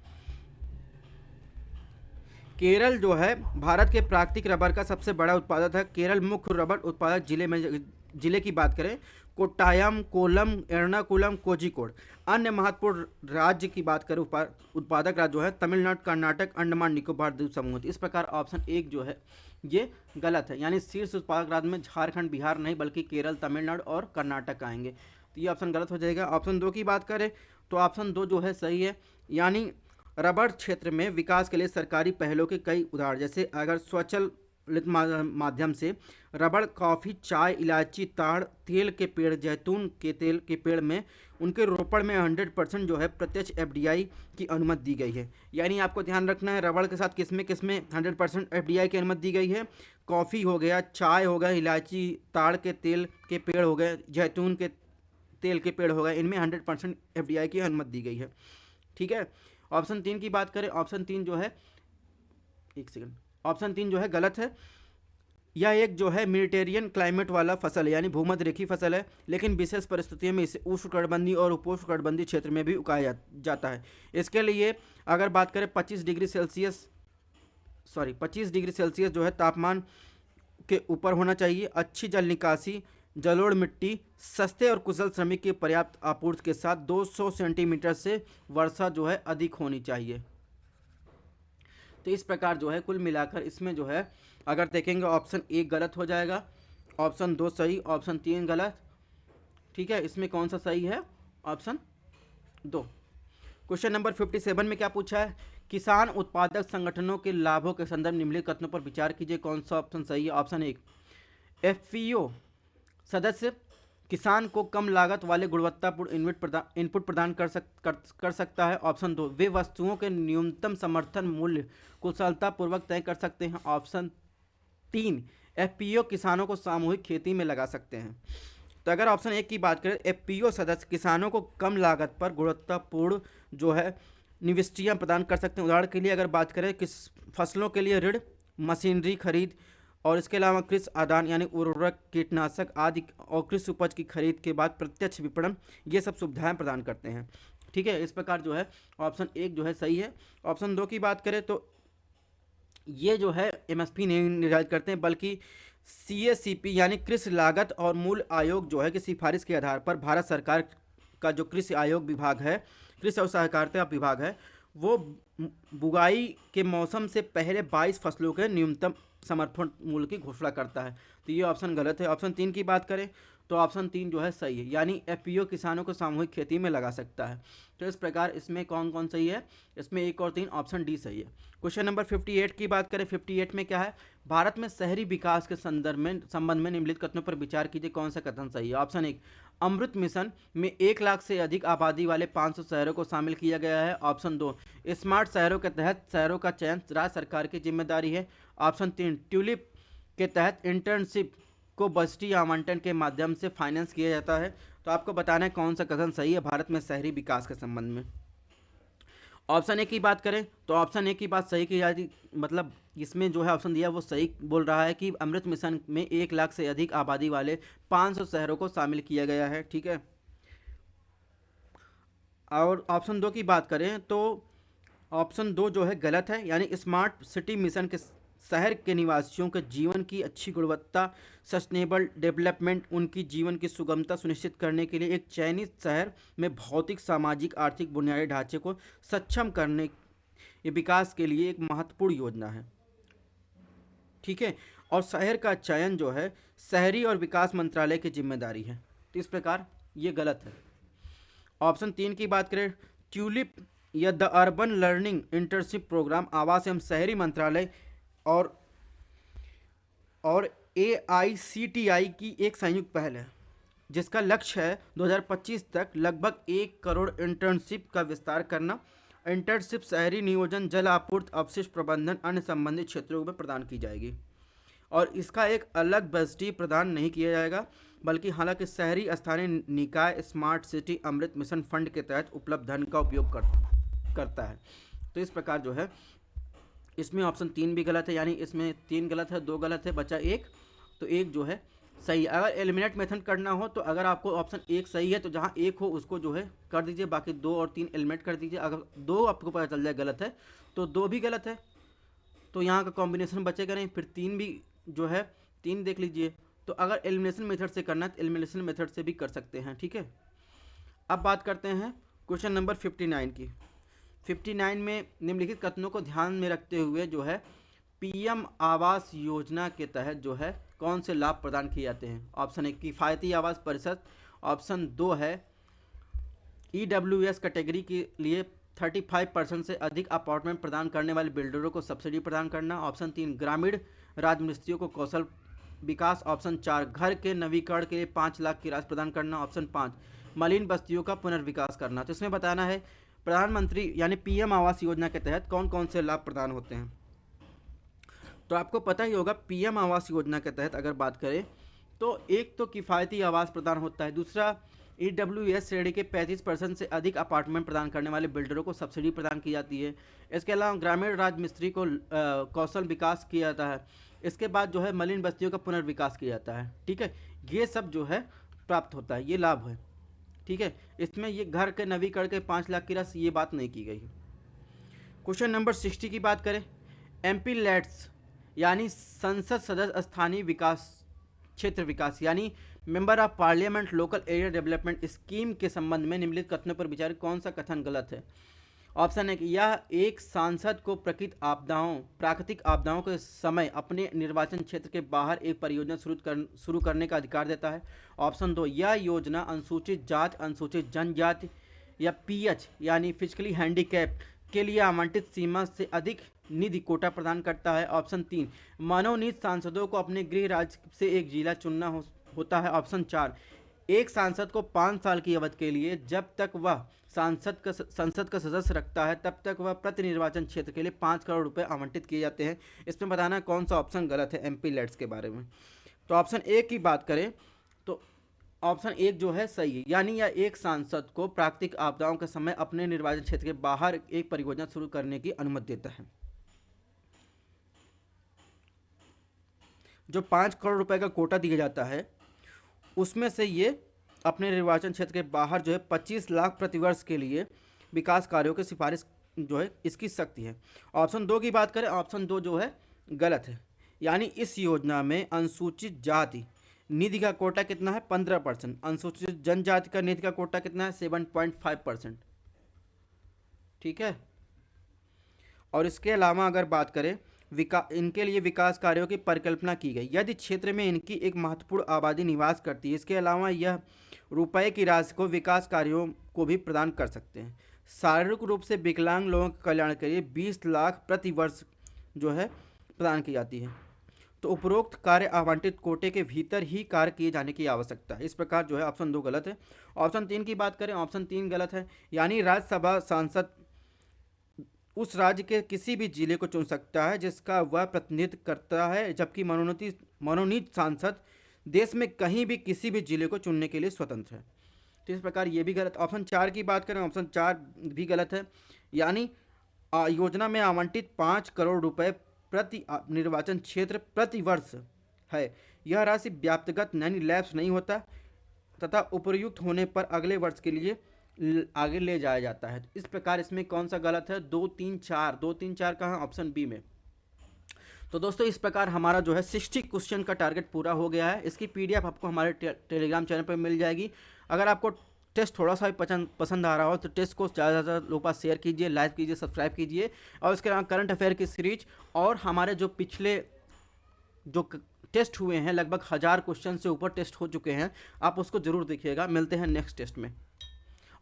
केरल जो है भारत के प्राकृतिक रबर का सबसे बड़ा उत्पादक है। केरल मुख्य रबर उत्पादक जिले की बात करें कोट्टायम, कोलम, एर्नाकुलम, कोझिकोड। अन्य महत्वपूर्ण राज्य की बात करें उत्पादक राज्य जो है तमिलनाडु, कर्नाटक, अंडमान निकोबार द्वीप समूह। इस प्रकार ऑप्शन एक जो है ये गलत है, यानी शीर्ष उत्पादक राज्य में झारखंड, बिहार नहीं बल्कि केरल, तमिलनाडु और कर्नाटक आएंगे। तो ये ऑप्शन गलत हो जाएगा। ऑप्शन दो की बात करें तो ऑप्शन दो जो है सही है, यानी रबर क्षेत्र में विकास के लिए सरकारी पहलों के कई उदाहरण, जैसे अगर स्वचालित माध्यम से रबर, कॉफ़ी, चाय, इलायची, ताड़, तेल के पेड़, जैतून के तेल के पेड़ में उनके रोपण में 100% जो है प्रत्यक्ष एफडीआई की अनुमति दी गई है। यानी आपको ध्यान रखना है रबर के साथ किसमें 100% एफडीआई की अनुमति दी गई है? कॉफ़ी हो गया, चाय हो गया, इलायची, ताड़ के तेल के पेड़ हो गए, जैतून के तेल के पेड़ हो गए, इनमें 100% एफडीआई की अनुमति दी गई है। ठीक है, ऑप्शन तीन की बात करें, ऑप्शन तीन जो है ऑप्शन तीन जो है गलत है। यह एक जो है मेडिटेरियन क्लाइमेट वाला फसल है, यानी भूमध्य रेखीय फसल है, लेकिन विशेष परिस्थितियों में इसे उष्णकटिबंधीय और उपोष्णकटिबंधीय क्षेत्र में भी उगाया जाता है। इसके लिए अगर बात करें 25 डिग्री सेल्सियस जो है तापमान के ऊपर होना चाहिए, अच्छी जल निकासी, जलोढ़ मिट्टी, सस्ते और कुशल श्रमिक की पर्याप्त आपूर्ति के साथ 200 सेंटीमीटर से वर्षा जो है अधिक होनी चाहिए। तो इस प्रकार जो है कुल मिलाकर इसमें जो है अगर देखेंगे ऑप्शन 1 गलत हो जाएगा, ऑप्शन 2 सही, ऑप्शन 3 गलत। ठीक है, इसमें कौन सा सही है? ऑप्शन 2। क्वेश्चन नंबर 57 में क्या पूछा है? किसान उत्पादक संगठनों के लाभों के संदर्भ निम्नलिखित कथनों पर विचार कीजिए, कौन सा ऑप्शन सही है? ऑप्शन 1, एफपीओ सदस्य किसान को कम लागत वाले गुणवत्तापूर्ण इनपुट प्रदान कर सकता है। ऑप्शन 2, वे वस्तुओं के न्यूनतम समर्थन मूल्य कुशलतापूर्वक तय कर सकते हैं। ऑप्शन 3, एफपीओ किसानों को सामूहिक खेती में लगा सकते हैं। तो अगर ऑप्शन 1 की बात करें, एफपीओ सदस्य किसानों को कम लागत पर गुणवत्तापूर्ण जो है निविष्टियाँ प्रदान कर सकते हैं। उदाहरण के लिए अगर बात करें किस फसलों के लिए ऋण, मशीनरी खरीद और इसके अलावा कृषि आदान यानी उर्वरक, कीटनाशक आदि और कृषि उपज की खरीद के बाद प्रत्यक्ष विपणन, ये सब सुविधाएं प्रदान करते हैं। ठीक है, इस प्रकार जो है ऑप्शन 1 जो है सही है। ऑप्शन 2 की बात करें तो ये जो है एमएसपी नहीं निर्धारित करते हैं, बल्कि सीएससीपी यानी कृषि लागत और मूल्य आयोग जो है कि सिफारिश के आधार पर भारत सरकार का जो कृषि आयोग विभाग है, कृषि और सहकारिता विभाग है, वो बुआई के मौसम से पहले 22 फसलों के न्यूनतम समर्थन मूल्य की घोषणा करता है। तो ये ऑप्शन गलत है। ऑप्शन 3 की बात करें तो ऑप्शन 3 जो है सही है, यानी एफपीओ किसानों को सामूहिक खेती में लगा सकता है। तो इस प्रकार इसमें कौन कौन सही है? इसमें 1 और 3, ऑप्शन डी सही है। क्वेश्चन नंबर 58 की बात करें, 58 में क्या है? भारत में शहरी विकास के संबंध में निम्नलिखित कथनों पर विचार कीजिए, कौन सा कथन सही है? ऑप्शन 1, अमृत मिशन में 1 लाख से अधिक आबादी वाले 500 शहरों को शामिल किया गया है। ऑप्शन 2, स्मार्ट शहरों के तहत शहरों का चयन राज्य सरकार की जिम्मेदारी है। ऑप्शन 3, ट्यूलिप के तहत इंटर्नशिप को बजटीय आवंटन के माध्यम से फाइनेंस किया जाता है। तो आपको बताना है कौन सा कथन सही है भारत में शहरी विकास के संबंध में। ऑप्शन 1 की बात करें तो ऑप्शन 1 की बात सही की जाती, मतलब इसमें जो है ऑप्शन दिया वो सही बोल रहा है कि अमृत मिशन में 1 लाख से अधिक आबादी वाले 500 शहरों को शामिल किया गया है। ठीक है, और ऑप्शन 2 की बात करें तो ऑप्शन 2 जो है गलत है, यानी स्मार्ट सिटी मिशन के शहर के निवासियों के जीवन की अच्छी गुणवत्ता, सस्टेनेबल डेवलपमेंट, उनकी जीवन की सुगमता सुनिश्चित करने के लिए एक चयनित शहर में भौतिक, सामाजिक, आर्थिक बुनियादी ढांचे को सक्षम करने ये विकास के लिए एक महत्वपूर्ण योजना है। ठीक है, और शहर का चयन जो है शहरी और विकास मंत्रालय की जिम्मेदारी है। तो इस प्रकार ये गलत है। ऑप्शन 3 की बात करें, ट्यूलिप या the urban learning internship program आवास एवं शहरी मंत्रालय और एआईसीटीई की एक संयुक्त पहल है, जिसका लक्ष्य है 2025 तक लगभग 1 करोड़ इंटर्नशिप का विस्तार करना। इंटर्नशिप शहरी नियोजन, जल आपूर्ति, अपशिष्ट प्रबंधन, अन्य संबंधित क्षेत्रों में प्रदान की जाएगी और इसका एक अलग बजटीय प्रदान नहीं किया जाएगा, बल्कि हालांकि शहरी स्थानीय निकाय स्मार्ट सिटी अमृत मिशन फंड के तहत उपलब्ध धन का उपयोग करता है। तो इस प्रकार जो है इसमें ऑप्शन 3 भी गलत है, यानी इसमें 3 गलत है, 2 गलत है, बचा 1। तो 1 जो है सही है। अगर एलिमिनेट मेथड करना हो तो अगर आपको ऑप्शन 1 सही है तो जहाँ 1 हो उसको जो है कर दीजिए, बाकी 2 और 3 एलिमिनेट कर दीजिए। अगर 2 आपको पता चल जाए गलत है तो 2 भी गलत है, तो यहाँ का कॉम्बिनेशन बचेगा नहीं, फिर 3 भी जो है 3 देख लीजिए। तो अगर एलिमिनेशन मेथड से करना है तो एलिमिनेशन मेथड से भी कर सकते हैं। ठीक है, अब बात करते हैं क्वेश्चन नंबर 59 की। 59 में निम्नलिखित कथनों को ध्यान में रखते हुए जो है पीएम आवास योजना के तहत जो है कौन से लाभ प्रदान किए जाते हैं? ऑप्शन 1, किफ़ायती आवास परिषद। ऑप्शन 2 है ईडब्ल्यूएस कैटेगरी के लिए 35% से अधिक अपार्टमेंट प्रदान करने वाले बिल्डरों को सब्सिडी प्रदान करना। ऑप्शन 3, ग्रामीण राजमिस्त्रियों को कौशल विकास। ऑप्शन 4, घर के नवीकरण के लिए 5 लाख की राशि प्रदान करना। ऑप्शन 5, मलिन बस्तियों का पुनर्विकास करना। तो इसमें बताना है प्रधानमंत्री यानी पीएम आवास योजना के तहत कौन कौन से लाभ प्रदान होते हैं। तो आपको पता ही होगा पीएम आवास योजना के तहत अगर बात करें तो एक तो किफ़ायती आवास प्रदान होता है, दूसरा ईडब्ल्यूएस श्रेणी के 35% से अधिक अपार्टमेंट प्रदान करने वाले बिल्डरों को सब्सिडी प्रदान की जाती है। इसके अलावा ग्रामीण राजमिस्त्री को कौशल विकास किया जाता है। इसके बाद जो है मलिन बस्तियों का पुनर्विकास किया जाता है। ठीक है, ये सब जो है प्राप्त होता है, ये लाभ है। ठीक है, इसमें ये घर के नवीकरण के 5 लाख की राशि ये बात नहीं की गई है। क्वेश्चन नंबर 60 की बात करें, एमपी लैट्स यानी संसद सदस्य स्थानीय विकास क्षेत्र विकास यानी member of parliament local area development scheme के संबंध में निम्नलिखित कथनों पर विचार, कौन सा कथन गलत है? ऑप्शन है कि यह एक सांसद को प्राकृतिक आपदाओं के समय अपने निर्वाचन क्षेत्र के बाहर एक परियोजना शुरू करने का अधिकार देता है। ऑप्शन 2, यह योजना अनुसूचित जाति, अनुसूचित जनजाति या पीएच यानी फिजिकली हैंडीकैप के लिए आवंटित सीमा से अधिक निधि कोटा प्रदान करता है। ऑप्शन 3, मनोनीत सांसदों को अपने गृह राज्य से एक जिला चुनना होता है। ऑप्शन 4, एक सांसद को 5 साल की अवधि के लिए जब तक वह संसद का सदस्य रखता है तब तक वह प्रति निर्वाचन क्षेत्र के लिए 5 करोड़ रुपए आवंटित किए जाते हैं। इसमें बताना कौन सा ऑप्शन गलत है एमपी लेट्स के बारे में। तो ऑप्शन ए की बात करें तो ऑप्शन 1 जो है सही है, यानी यह एक सांसद को प्राकृतिक आपदाओं के समय अपने निर्वाचन क्षेत्र के बाहर एक परियोजना शुरू करने की अनुमति देता है। जो 5 करोड़ रुपए का कोटा दिया जाता है उसमें से ये अपने निर्वाचन क्षेत्र के बाहर जो है 25 लाख प्रतिवर्ष के लिए विकास कार्यों की सिफारिश जो है इसकी शक्ति है। ऑप्शन 2 की बात करें, ऑप्शन 2 जो है गलत है, यानी इस योजना में अनुसूचित जाति निधि का कोटा कितना है 15%, अनुसूचित जनजाति का निधि का कोटा कितना है 7.5%। ठीक है। और इसके अलावा अगर बात करें इनके लिए विकास कार्यों की परिकल्पना की गई यदि क्षेत्र में इनकी एक महत्वपूर्ण आबादी निवास करती है। इसके अलावा यह रुपए की राशि को विकास कार्यों को भी प्रदान कर सकते हैं। शारीरिक रूप से विकलांग लोगों के कल्याण के लिए 20 लाख प्रति वर्ष जो है प्रदान की जाती है। तो उपरोक्त कार्य आवंटित कोटे के भीतर ही कार्य किए जाने की आवश्यकता है। इस प्रकार जो है ऑप्शन 2 गलत है। ऑप्शन 3 की बात करें, ऑप्शन 3 गलत है, यानी राज्यसभा सांसद उस राज्य के किसी भी जिले को चुन सकता है जिसका वह प्रतिनिधित्व करता है, जबकि मनोनीत सांसद देश में कहीं भी किसी भी जिले को चुनने के लिए स्वतंत्र है। तो इस प्रकार ये भी गलत। ऑप्शन 4 की बात करें, ऑप्शन 4 भी गलत है, यानी योजना में आवंटित 5 करोड़ रुपए प्रति निर्वाचन क्षेत्र प्रति वर्ष है। यह राशि व्याप्तगत यानी लैप्स नहीं होता तथा उपयुक्त होने पर अगले वर्ष के लिए आगे ले जाया जाता है। इस प्रकार इसमें कौन सा गलत है, 2, 3, 4, 2, 3, 4 कहाँ, ऑप्शन बी में। तो दोस्तों इस प्रकार हमारा जो है 60 क्वेश्चन का टारगेट पूरा हो गया है। इसकी पीडीएफ आपको हमारे टेलीग्राम चैनल पर मिल जाएगी। अगर आपको टेस्ट थोड़ा सा भी पसंद आ रहा हो तो टेस्ट को ज़्यादा से ज़्यादा लोगों के पास शेयर कीजिए, लाइक कीजिए, सब्सक्राइब कीजिए। और इसके अलावा करंट अफेयर की सीरीज और हमारे जो पिछले जो टेस्ट हुए हैं लगभग 1000 क्वेश्चन से ऊपर टेस्ट हो चुके हैं, आप उसको ज़रूर देखिएगा। मिलते हैं नेक्स्ट टेस्ट में।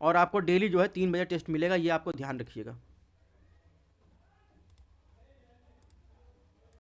और आपको डेली जो है 3 बजे टेस्ट मिलेगा, ये आपको ध्यान रखिएगा।